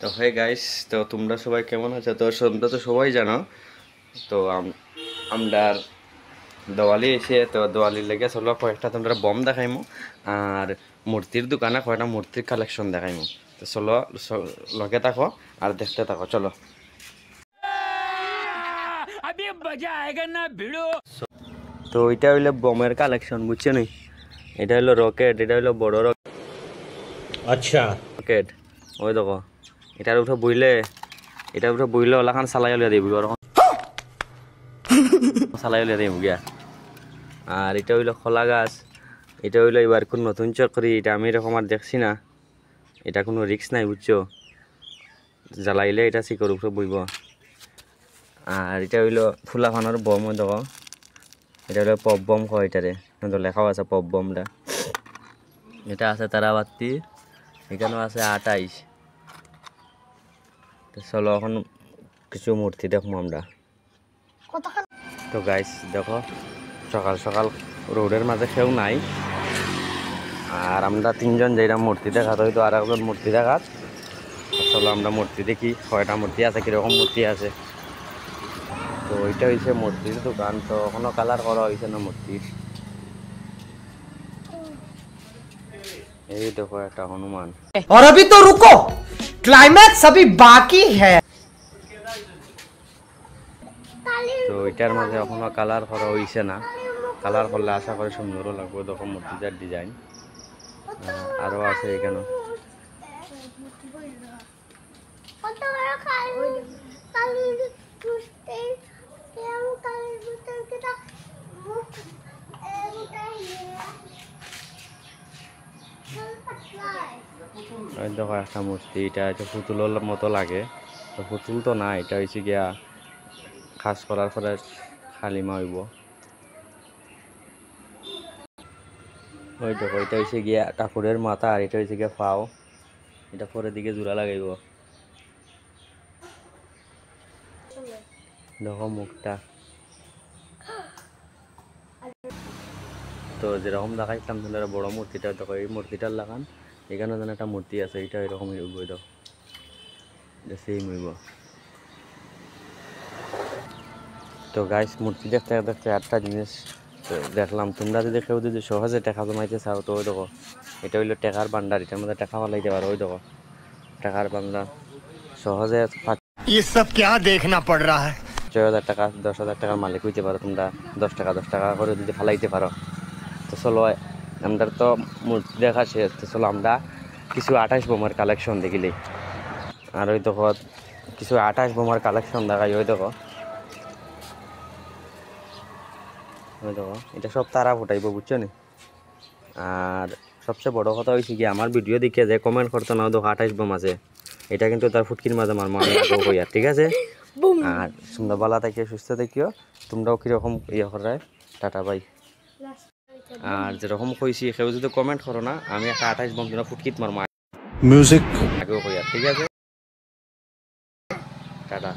তো hey guys, তো তোমরা সবাই কেমন আছো? তো তোমরা তো সবাই জানো তো আমরা দিওয়ালি এসে তো দিওয়ালির লেগে চলো কয়েকটা তোমরা বম দেখাইমু আর মূর্তির দোকানে কয়েকটা মূর্তির কালেকশন দেখাইমু। তো চলো লগে থাকো আর দেখতে থাকো, চলো। তো এটা হইলো বমের কালেকশন, বুঝছো নি? এটা হইলো রকেট, এটা হইলো বড় রকেট। আচ্ছা, রকেট ওই দেখো, এটার উঠে বইলে ওলাখান চালাই উলিয়া দিব চালাই উলিয়া দিব গিয়া। আর এটা হইলো খোলা গাছ, এটা হইলো এবার কোন নতুন চক্রি, এটা আমি এরকম আর দেখছি না, এটা কোনো রিস্ক নাই, বুঝছো? জ্বালাইলে এটা শিকড় উপরে বইব। আর এটা হইলো ফুলাখানোর বম, ওই দেখো, এটা হইলো পপ বম কয় এটারে, লেখাও আছে পপ বমটা। এটা আছে তারাবাতি, এখানেও আছে 28। তো চলো এখন কিছু মূর্তি দেখবো আমরা। তো গাইস দেখো, সকাল সকাল রোডের মাঝে কেউ নাই, আর আমরা তিনজন যেটা মূর্তি দেখাত হয়তো আর একজন মূর্তি দেখাত। চলো আমরা মূর্তি দেখি কয়টা মূর্তি আছে, কিরকম মূর্তি আছে। তো ওইটা হয়েছে মূর্তির দোকান, তো এখনো কালার করা হয়েছে না মূর্তির। এই দেখো একটা হনুমান। और अभी तो रुको, क्लाइमैक्स अभी बाकी है। তো এটার মাঝে এখনো কালার করা হয়েছে না, কালার করলে আশা করি সুন্দরও লাগবে। দেখো মূর্তিটার ডিজাইন আরও আছে এখানে। দেখো একটা মূর্তি, এটা হচ্ছে পুতুলের মতো লাগে, তো পুতুল তো না, এটা হয়েছে গিয়া খাস করার পরে খালিমা হইব। ওই দেখো এটা হয়েছে গিয়া ঠাকুরের মাথা, আর এটা হয়েছে গিয়া পাও, এটা পরের দিকে জোড়া লাগাইব। দেখো মুখটা, তো যেরকম দেখাইছিলাম তোমরা বড় মূর্তিটা দেখো, এই মূর্তিটার লাগান এখানে যেন একটা মূর্তি আছে, এটা এরকম হইব, দেখো সেম হইব। তো গাইস মূর্তি দেখতে দেখতে একটা জিনিস দেখলাম, তোমরা যদি কেউ যদি সহজে টাকা জমাইতে চাও তো ওই দেখো, এটা হইলো টাকার ভান্ডার, এটার মধ্যে টাকা ফালাইতে পারো। ওই দেখো টাকার ভান্ডার, সহজে ये सब क्या देखना पड़ रहा है। 6,000 টাকা 10,000 টাকার মালিক হইতে পারো তোমরা, 10 টাকা 10 টাকা করে যদি ফালাইতে পারো। তো চলো আমরা তো মূর্তি দেখা শেষ, তো চলো আমরা কিছু 28 বোমার কালেকশন দেখিলি। আর ওই দেখো কিছু 28 বোমার কালেকশন দেখাই। ওই দেখো এটা সব তারা ফুটাইব, বুঝছো নি? আর সবচেয়ে বড় কথা হয়েছে কি, আমার ভিডিও দেখে যে কমেন্ট করতো না দেখো 28 বোম আছে, এটা কিন্তু তার ফুটকির মাঝে আমার মা হইয়া, ঠিক আছে? আর তোমরা ভালো থাকিও, সুস্থ থাকিও, তোমরাও কিরকম করে টাটা বাই। আর যেরকম কইছি কেউ যদি কমেন্ট করো না, আমি একটা 28 বোম তোমরা ফুটকিত মার মা म्यूजिक আগেও হইয়া, ঠিক আছে? টাটা।